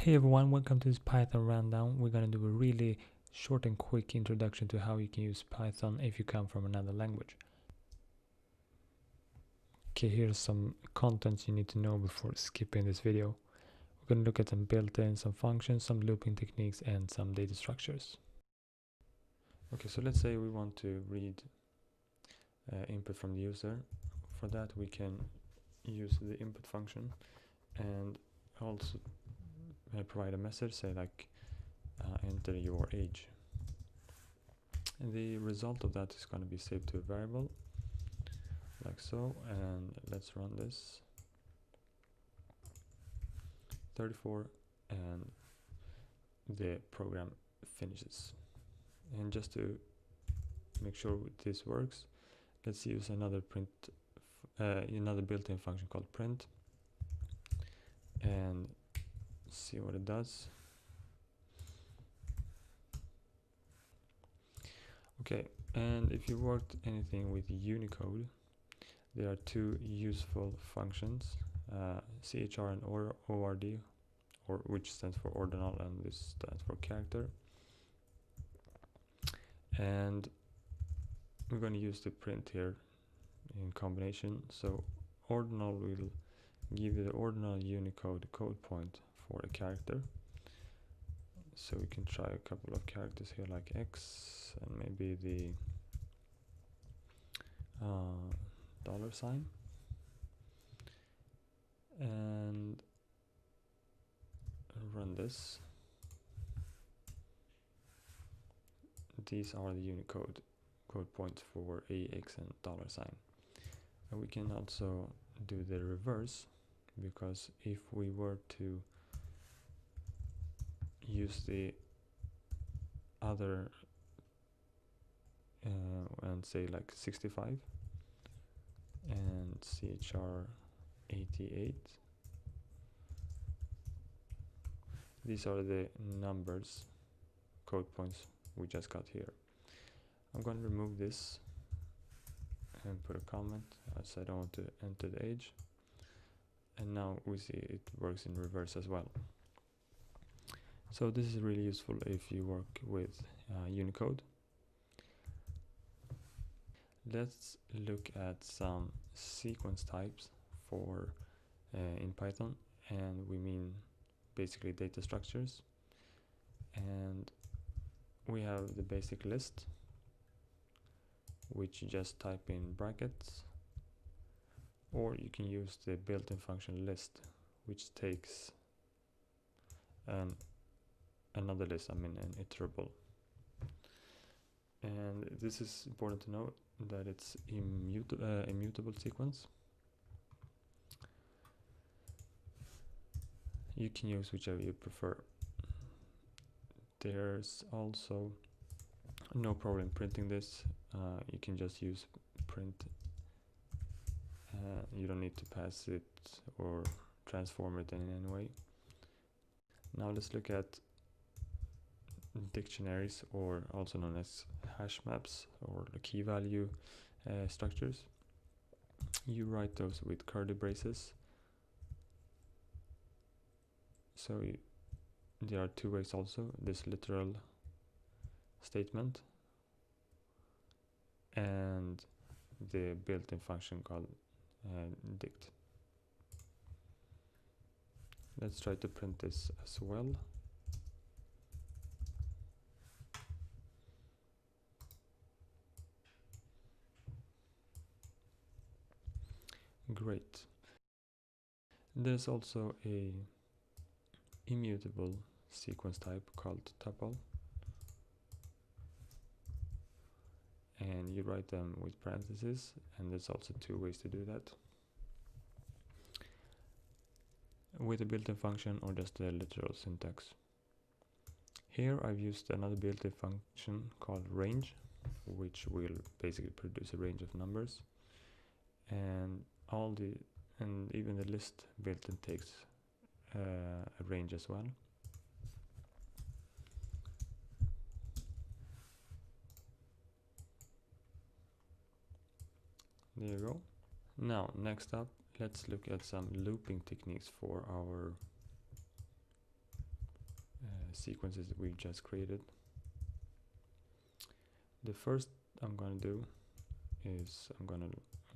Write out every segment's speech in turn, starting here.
Hey everyone, welcome to this Python rundown. We're going to do a really short and quick introduction to how you can use Python if you come from another language. Okay, here's some content you need to know before skipping this video. We're going to look at some built-in, some functions, some looping techniques, and some data structures. Okay, so let's say we want to read input from the user. For that we can use the input function and also provide a message, say like enter your age. And the result of that is going to be saved to a variable like so, and let's run this. 34, and the program finishes. And just to make sure this works, let's use another another built-in function called print and see what it does. Okay, and if you worked anything with Unicode, there are two useful functions, chr and ord, which stands for ordinal and this stands for character. And we're going to use the print here in combination. So ordinal will give you the ordinal Unicode code point for a character. So we can try a couple of characters here like X and maybe the $, and run this. These are the Unicode code points for a, X and $. And we can also do the reverse, because if we were to use the other and say like 65 and chr 88, these are the numbers code points we just got here. I'm going to remove this and put a comment as I don't want to enter the age, and now we see it works in reverse as well. So this is really useful if you work with Unicode. Let's look at some sequence types for in Python, and we mean basically data structures. And we have the basic list, which you just type in brackets, or you can use the built-in function list, which takes another list, an iterable. And this is important to note that it's immutable sequence. You can use whichever you prefer. There's also no problem printing this. You can just use print. You don't need to pass it or transform it in any way. Now let's look at dictionaries, or also known as hash maps or the key value structures. You write those with curly braces. So there are two ways also: this literal statement and the built-in function called dict. Let's try to print this as well. Great. There's also a immutable sequence type called tuple, and you write them with parentheses, and there's also two ways to do that: with a built-in function or just a literal syntax. Here I've used another built-in function called range, which will basically produce a range of numbers, and even the list built-in takes a range as well. There you go. Now next up, let's look at some looping techniques for our sequences that we just created. The first I'm going to do is I'm going to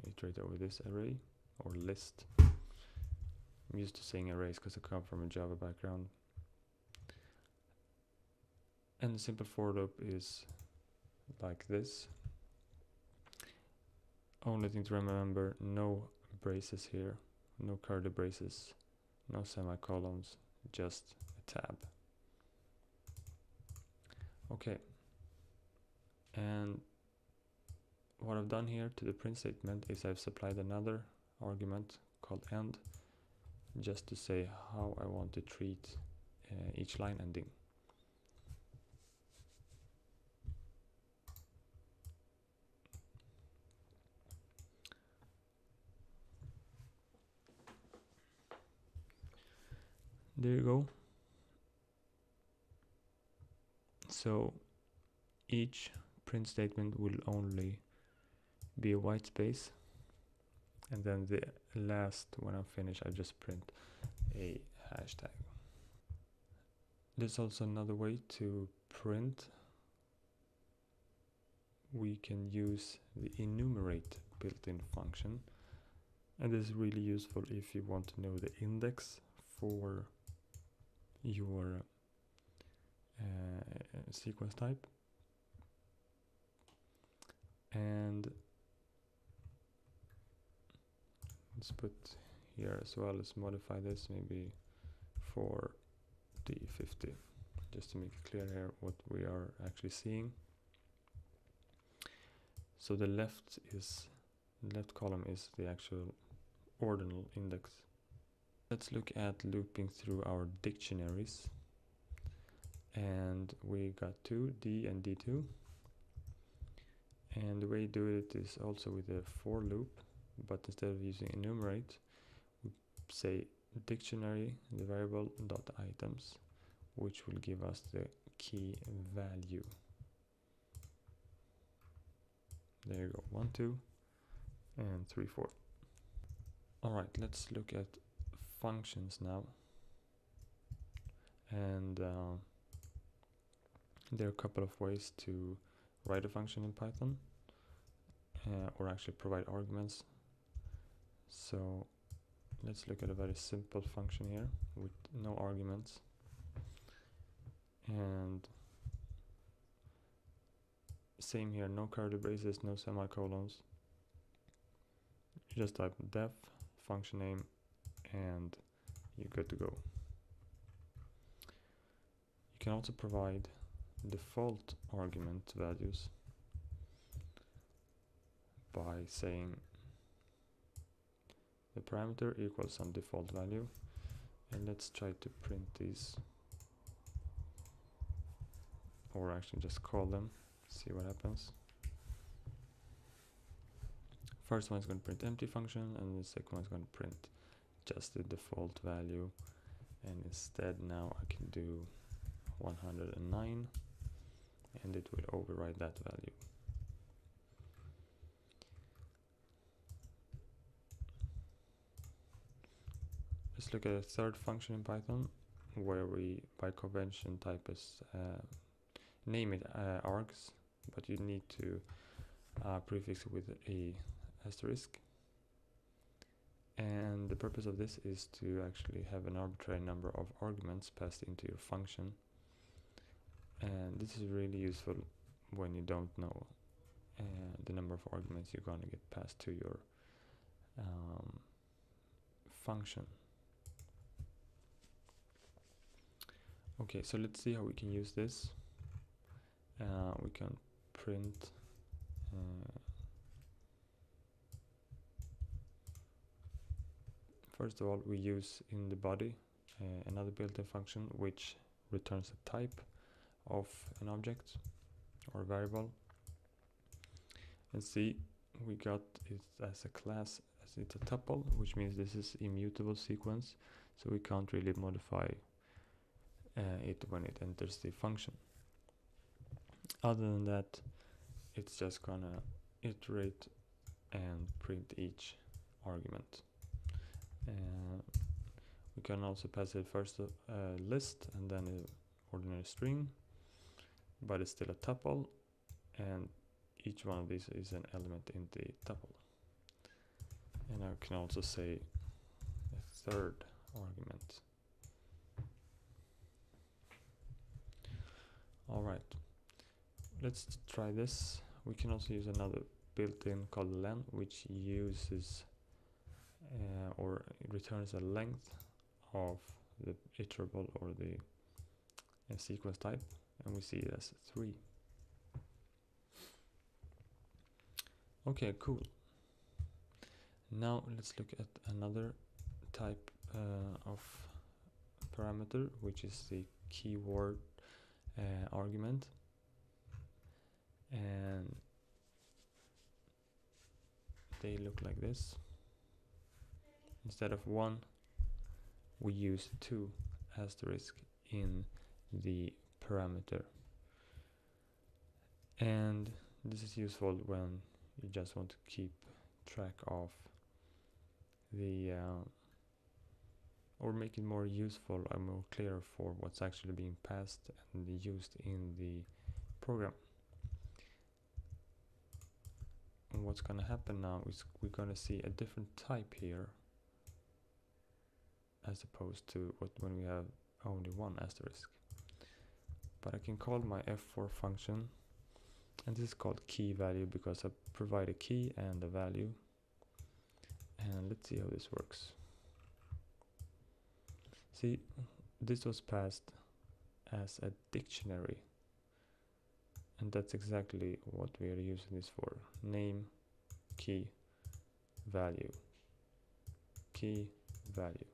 iterate over this array or list. I'm used to saying arrays because I come from a Java background. And the simple for loop is like this. Only thing to remember, no braces here, no curly braces, no semicolons, just a tab. Okay, and what I've done here to the print statement is I've supplied another argument called end, just to say how I want to treat each line ending. There you go. So each print statement will only be a white space, and then the last, when I'm finished, I just print a hashtag. There's also another way to print. We can use the enumerate built-in function, and this is really useful if you want to know the index for your sequence type. And let's put here as well, let's modify this maybe for D50, just to make it clear here what we are actually seeing. So the left column is the actual ordinal index. Let's look at looping through our dictionaries. And we got 2, D and D2. And the way you do it is also with a for loop, but instead of using enumerate, we say dictionary, the variable dot items, which will give us the key value. There you go, 1, 2, and 3, 4. Alright, let's look at functions now. And there are a couple of ways to write a function in Python, or actually provide arguments. So let's look at a very simple function here with no arguments. And same here, no curly braces, no semicolons. Just type def, function name, and you're good to go. You can also provide default argument values by saying the parameter equals some default value, and let's try to print these, or actually just call them, see what happens. First one is going to print empty function, and the second one is going to print just the default value, and instead now I can do 109, and it will override that value. Let's look at a third function in Python, where we by convention type as name it args, but you need to prefix it with a asterisk. And the purpose of this is to actually have an arbitrary number of arguments passed into your function. And this is really useful when you don't know the number of arguments you're going to get passed to your function. Okay, so let's see how we can use this. We can print first of all, we use in the body another built-in function which returns a type of an object or variable. And see, we got it as a class, as it's a tuple, which means this is immutable sequence, so we can't really modify it when it enters the function. Other than that, it's just gonna iterate and print each argument. We can also pass it first a list and then a ordinary string, but it's still a tuple, and each one of these is an element in the tuple. And I can also say a third argument. Alright, let's try this. We can also use another built-in called len, which uses or it returns a length of the iterable or the sequence type, and we see it as 3. Okay, cool. Now let's look at another type of parameter, which is the keyword argument. And they look like this. Instead of 1, we use 2 asterisk in the parameter. And this is useful when you just want to keep track of the or make it more useful and more clear for what's actually being passed and used in the program. And what's going to happen now is we're going to see a different type here as opposed to when we have only 1 asterisk. But I can call my f4 function, and this is called key value because I provide a key and a value. And let's see how this works. See, this was passed as a dictionary, and that's exactly what we are using this for. Name, key, value, key, value.